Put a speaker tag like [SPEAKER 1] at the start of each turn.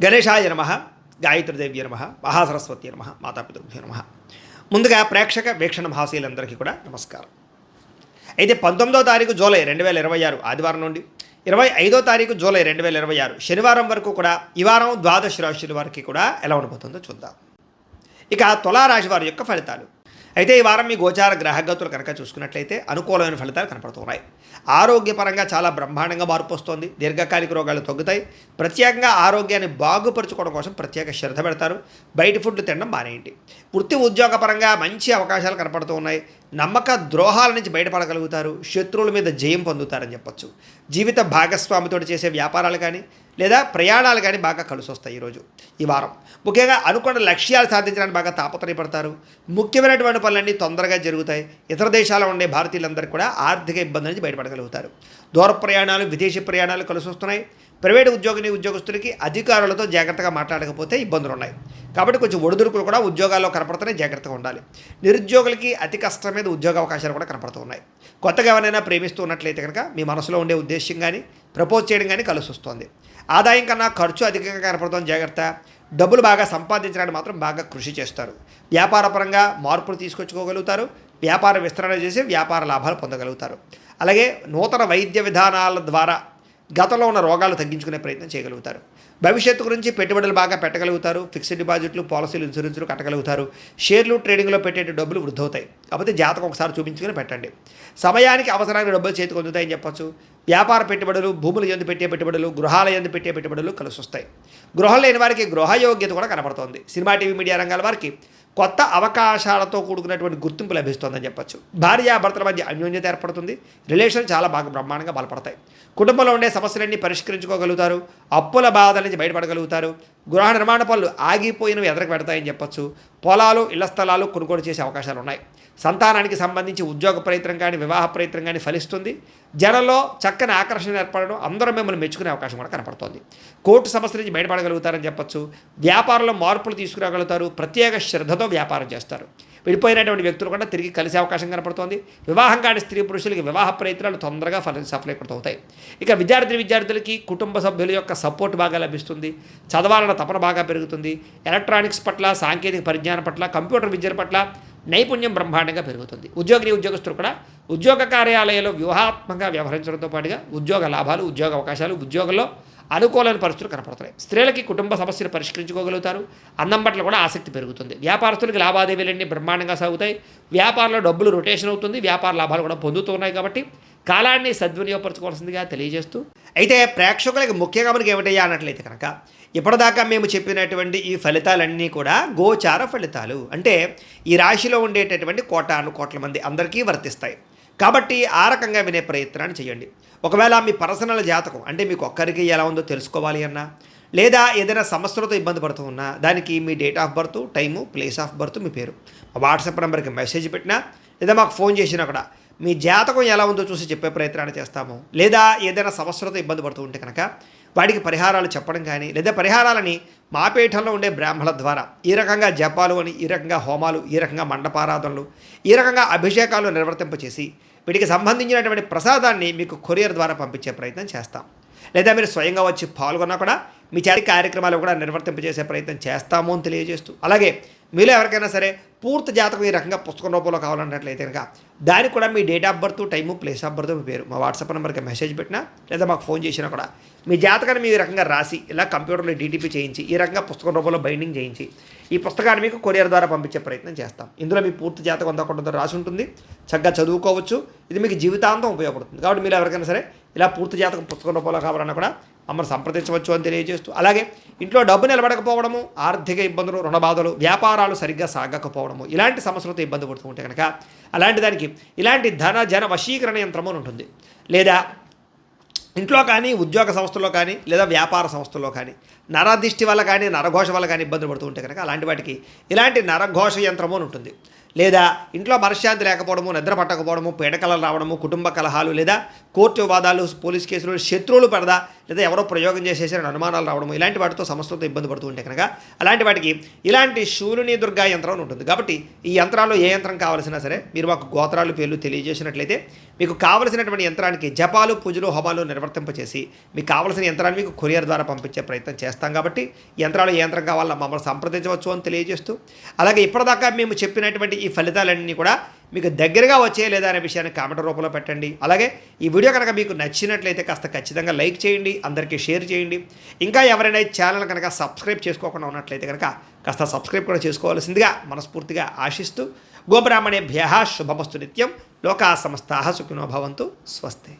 [SPEAKER 1] గణేశాయ నమః, గాయత్రీదేవ్య నమః, మహాసరస్వతి నమః, మాతాపితృభ్యో నమః. ముందుగా ప్రేక్షక వీక్షణ మహాశీలందరికీ కూడా నమస్కారం. అయితే 19వ తారీఖు జూలై 2026 ఆదివారం నుండి 25వ తారీఖు జూలై 2026 శనివారం వరకు కూడా ఈ వారం ద్వాదశ రాశుల వారికి కూడా ఎలా ఉండబోతుందో చూద్దాం. ఇక తులారాశి వారి యొక్క ఫలితాలు. అయితే ఈ వారం మీ గోచార గ్రహగతులు కనుక చూసుకున్నట్లయితే అనుకూలమైన ఫలితాలు కనపడుతున్నాయి. ఆరోగ్యపరంగా చాలా బ్రహ్మాండంగా మార్పు వస్తుంది. దీర్ఘకాలిక రోగాలు తగ్గుతాయి. ప్రత్యేకంగా ఆరోగ్యాన్ని బాగుపరుచుకోవడం కోసం ప్రత్యేక శ్రద్ధ పెడతారు. బయట ఫుడ్లు తినడం మానేయండి. వృత్తి ఉద్యోగపరంగా మంచి అవకాశాలు కనపడుతూ ఉన్నాయి. నమ్మక ద్రోహాల నుంచి బయటపడగలుగుతారు. శత్రువుల మీద జయం పొందుతారని చెప్పొచ్చు. జీవిత భాగస్వామితో చేసే వ్యాపారాలు కానీ లేదా ప్రయాణాలు కానీ బాగా కలిసి వస్తాయి ఈ వారం. ముఖ్యంగా అనుకున్న లక్ష్యాలు సాధించడానికి బాగా తాపత్రయపడతారు. ముఖ్యమైనటువంటి పనులన్నీ తొందరగా జరుగుతాయి. ఇతర దేశాల్లో ఉండే భారతీయులందరికీ కూడా ఆర్థిక ఇబ్బంది నుంచి బయటపడగలుగుతారు. దూర ప్రయాణాలు, విదేశీ ప్రయాణాలు కలిసి వస్తున్నాయి. ప్రైవేటు ఉద్యోగస్తులకి అధికారులతో జాగ్రత్తగా మాట్లాడకపోతే ఇబ్బందులు ఉన్నాయి. కాబట్టి కొంచెం ఒడిదుడుకులు కూడా ఉద్యోగాల్లో కనపడుతున్నాయి. జాగ్రత్తగా ఉండాలి. నిరుద్యోగులకి అతి కష్టం మీద ఉద్యోగ అవకాశాలు కూడా కనపడుతూ ఉన్నాయి. కొత్తగా ఎవరైనా ప్రేమిస్తూ ఉన్నట్లయితే కనుక మీ మనసులో ఉండే ఉద్దేశం కానీ ప్రపోజ్ చేయడం కానీ కలిసి వస్తుంది. ఆదాయం కన్నా ఖర్చు అధికంగా కనపడుతుంది. జాగ్రత్త. డబ్బులు బాగా సంపాదించడానికి మాత్రం బాగా కృషి చేస్తారు. వ్యాపారపరంగా మార్పులు తీసుకొచ్చుకోగలుగుతారు. వ్యాపార విస్తరణ చేసి వ్యాపార లాభాలు పొందగలుగుతారు. అలాగే నూతన వైద్య విధానాల ద్వారా గతంలో ఉన్న రోగాలు తగ్గించుకునే ప్రయత్నం చేయగలుగుతారు. భవిష్యత్తు గురించి పెట్టుబడులు బాగా పెట్టగలుగుతారు. ఫిక్స్డ్ డిపాజిట్లు, పాలసీలు, ఇన్సూరెన్స్లు కట్టగలుగుతారు. షేర్లు, ట్రేడింగ్లో పెట్టే డబ్బులు వృద్ధి అవుతాయి. కాకపోతే జాతకం ఒకసారి చూపించుకుని పెట్టండి. సమయానికి అవసరానికి డబ్బులు చేతికి అందుతాయని చెప్పచ్చు. వ్యాపార పెట్టుబడులు, భూముల యందు పెట్టే పెట్టుబడులు, గృహాల యందు పెట్టే పెట్టుబడులు కలిసి వస్తాయి. గృహం లేని వారికి గృహయోగ్యత కూడా కనపడుతోంది. సినిమా, టీవీ, మీడియా రంగాల వారికి కొత్త అవకాశాలతో కూడుకున్నటువంటి గుర్తింపు లభిస్తుందని చెప్పచ్చు. భార్యాభర్తల మధ్య అన్యోన్యత ఏర్పడుతుంది. రిలేషన్ చాలా బాగా బ్రహ్మాండంగా బలపడతాయి. కుటుంబంలో ఉండే సమస్యలన్నీ పరిష్కరించుకోగలుగుతారు. అప్పుల బాధల నుంచి బయటపడగలుగుతారు. గృహ నిర్మాణ పనులు ఆగిపోయినవి ఎదరకు పెడతాయని చెప్పచ్చు. పొలాలు, ఇళ్ల స్థలాలు కొనుగోలు చేసే అవకాశాలు ఉన్నాయి. సంతానానికి సంబంధించి ఉద్యోగ ప్రయత్నం కానీ వివాహ ప్రయత్నం కానీ ఫలిస్తుంది. జనంలో చక్కని ఆకర్షణ ఏర్పడడం, అందరూ మిమ్మల్ని మెచ్చుకునే అవకాశం కూడా కనపడుతోంది. కోర్టు సమస్యల నుంచి బయటపడగలుగుతారని చెప్పచ్చు. వ్యాపారంలో మార్పులు తీసుకురాగలుగుతారు. ప్రత్యేక శ్రద్ధతో వ్యాపారం చేస్తారు. విడిపోయినటువంటి వ్యక్తులు కూడా తిరిగి కలిసే అవకాశం కనపడుతోంది. వివాహం కాని స్త్రీ పురుషులకి వివాహ ప్రయత్నాలు తొందరగా సఫలీకృతమవుతాయి. ఇక విద్యార్థులకి కుటుంబ సభ్యుల యొక్క సపోర్ట్ బాగా లభిస్తుంది. చదవాలన్న తపన బాగా పెరుగుతుంది. ఎలక్ట్రానిక్స్ పట్ల, సాంకేతిక పరిజ్ఞానం పట్ల, కంప్యూటర్ విద్యల పట్ల నైపుణ్యం బ్రహ్మాండంగా పెరుగుతుంది. ఉద్యోగస్తులు కూడా ఉద్యోగ కార్యాలయాల్లో వ్యూహాత్మకంగా వ్యవహరించడంతో పాటుగా ఉద్యోగ లాభాలు, ఉద్యోగ అవకాశాలు, ఉద్యోగంలో అనుకూలమైన పరిస్థితులు కనపడుతున్నాయి. స్త్రీలకి కుటుంబ సమస్యలు పరిష్కరించుకోగలుగుతారు. అన్నం పట్ల కూడా ఆసక్తి పెరుగుతుంది. వ్యాపారస్తులకి లావాదేవీలన్నీ బ్రహ్మాండంగా సాగుతాయి. వ్యాపారంలో డబ్బులు రొటేషన్ అవుతుంది. వ్యాపార లాభాలు కూడా పొందుతున్నాయి. కాబట్టి కాలాన్ని సద్వినియోగపరచుకోవాల్సిందిగా తెలియజేస్తూ, అయితే ప్రేక్షకులకి ముఖ్యంగా మనకి ఏమిటయ్యా అన్నట్లయితే కనుక ఇప్పటిదాకా మేము చెప్పినటువంటి ఈ ఫలితాలన్నీ కూడా గోచార ఫలితాలు. అంటే ఈ రాశిలో ఉండేటటువంటి కోట్ల మంది అందరికీ వర్తిస్తాయి. కాబట్టి ఆ రకంగా వినే ప్రయత్నాన్ని చేయండి. ఒకవేళ మీ పర్సనల్ జాతకం అంటే మీకు ఒక్కరికి ఎలా ఉందో తెలుసుకోవాలి అన్నా, లేదా ఏదైనా సమస్యలతో ఇబ్బంది పడుతూ ఉన్నా, దానికి మీ date of birth, time, place of birth, మీ పేరు వాట్సాప్ నెంబర్కి మెసేజ్ పెట్టినా లేదా మాకు ఫోన్ చేసినా కూడా మీ జాతకం ఎలా ఉందో చూసి చెప్పే ప్రయత్నాన్ని చేస్తాము. లేదా ఏదైనా సమస్యలతో ఇబ్బంది పడుతూ ఉంటే కనుక వాటికి పరిహారాలు చెప్పడం కానీ, లేదా పరిహారాలని మా పీఠంలో ఉండే బ్రాహ్మణుల ద్వారా ఈ రకంగా జపాలు అని, ఈ రకంగా హోమాలు, ఈ రకంగా మండపారాధనలు, ఈ రకంగా అభిషేకాలు నిర్వర్తింపచేసి వీటికి సంబంధించినటువంటి ప్రసాదాన్ని మీకు కొరియర్ ద్వారా పంపించే ప్రయత్నం చేస్తాం. లేదా మీరు స్వయంగా వచ్చి పాల్గొన్నా కూడా మీ చారి కార్యక్రమాలు కూడా నిర్వర్తింపజేసే ప్రయత్నం చేస్తాము అని తెలియజేస్తూ, అలాగే మీలో ఎవరికైనా సరే పూర్తి జాతకం ఈ రకంగా పుస్తకం రూపంలో కావాలన్నట్లయితే కనుక దానికి కూడా మీ date of birth, time, place of birth, మీ పేరు మా వాట్సాప్ నెంబర్కి మెసేజ్ పెట్టినా లేదా మాకు ఫోన్ చేసినా కూడా మీ జాతకాన్ని మీ రకంగా రాసి ఇలా కంప్యూటర్లో డీటీపీ చేయించి ఈ రకంగా పుస్తకం రూపంలో బైండింగ్ చేయించి ఈ పుస్తకాన్ని మీకు కొరియర్ ద్వారా పంపించే ప్రయత్నం చేస్తాం. ఇందులో మీ పూర్తి జాతకం అంతా కొంత రాసి ఉంటుంది. చక్కగా చదువుకోవచ్చు. ఇది మీకు జీవితాంతం ఉపయోగపడుతుంది. కాబట్టి మీరు ఎవరికైనా సరే ఇలా పూర్తి జాతకం పుస్తకం రూపంలో కావాలన్నా కూడా మమ్మల్ని సంప్రదించవచ్చు అని తెలియజేస్తూ, అలాగే ఇంట్లో డబ్బు నిలబడకపోవడము, ఆర్థిక ఇబ్బందులు, రుణ బాధలు, వ్యాపారాలు సరిగ్గా సాగకపోవడము, ఇలాంటి సమస్యలతో ఇబ్బంది పడుతూ ఉంటే కనుక అలాంటి దానికి ఇలాంటి జన వశీకరణ యంత్రము ఉంటుంది. లేదా ఇంట్లో కానీ, ఉద్యోగ సంస్థల్లో కానీ, లేదా వ్యాపార సంస్థల్లో కానీ నరదిష్టి వల్ల కానీ, నరఘోష వల్ల కానీ ఇబ్బందులు పడుతూ ఉంటే కనుక అలాంటి వాటికి ఇలాంటి నరఘోష యంత్రము అని ఉంటుంది. లేదా ఇంట్లో మనశ్శాంతి లేకపోవడము, నిద్ర పట్టకపోవడము, పీడకలలు రావడము, కుటుంబ కలహాలు, లేదా కోర్టు వివాదాలు, పోలీస్ కేసులు, శత్రువులు పడదా, లేదా ఎవరో ప్రయోగం చేసేసారని అనుమానాలు రావడము, ఇలాంటి వాటితో సమస్యలతో ఇబ్బంది పడుతూ ఉంటే కనుక అలాంటి వాటికి ఇలాంటి శూలిని దుర్గా యంత్రం అని ఉంటుంది. కాబట్టి ఈ యంత్రాల్లో ఏ యంత్రం కావాల్సినా సరే మీరు మాకు గోత్రాలు, పేర్లు తెలియజేసినట్లయితే మీకు కావలసినటువంటి యంత్రానికి జపాలు, పూజలు, హోమాలు నిర్వర్తింపచేసి మీకు కావలసిన యంత్రాన్ని మీకు కొరియర్ ద్వారా పంపించే ప్రయత్నం చేస్తాం. చేస్తాం కాబట్టి యంత్రాలు ఏ యంత్రం కావాలన్నా మమ్మల్ని సంప్రదించవచ్చు అని తెలియజేస్తూ, అలాగే ఇప్పటిదాకా మేము చెప్పినటువంటి ఈ ఫలితాలన్నీ కూడా మీకు దగ్గరగా వచ్చే లేదా అనే విషయాన్ని కామెంట్ రూపంలో పెట్టండి. అలాగే ఈ వీడియో కనుక మీకు నచ్చినట్లయితే కాస్త ఖచ్చితంగా లైక్ చేయండి, అందరికీ షేర్ చేయండి. ఇంకా ఎవరైనా ఈ ఛానల్ కనుక సబ్స్క్రైబ్ చేసుకోకుండా ఉన్నట్లయితే కనుక కాస్త సబ్స్క్రైబ్ కూడా చేసుకోవాల్సిందిగా మనస్ఫూర్తిగా ఆశిస్తూ, గోబ్రాహ్మణేభ్యః శుభమస్తు నిత్యం. లోకా సమస్తాః సుఖినో భవంతు. స్వస్తి.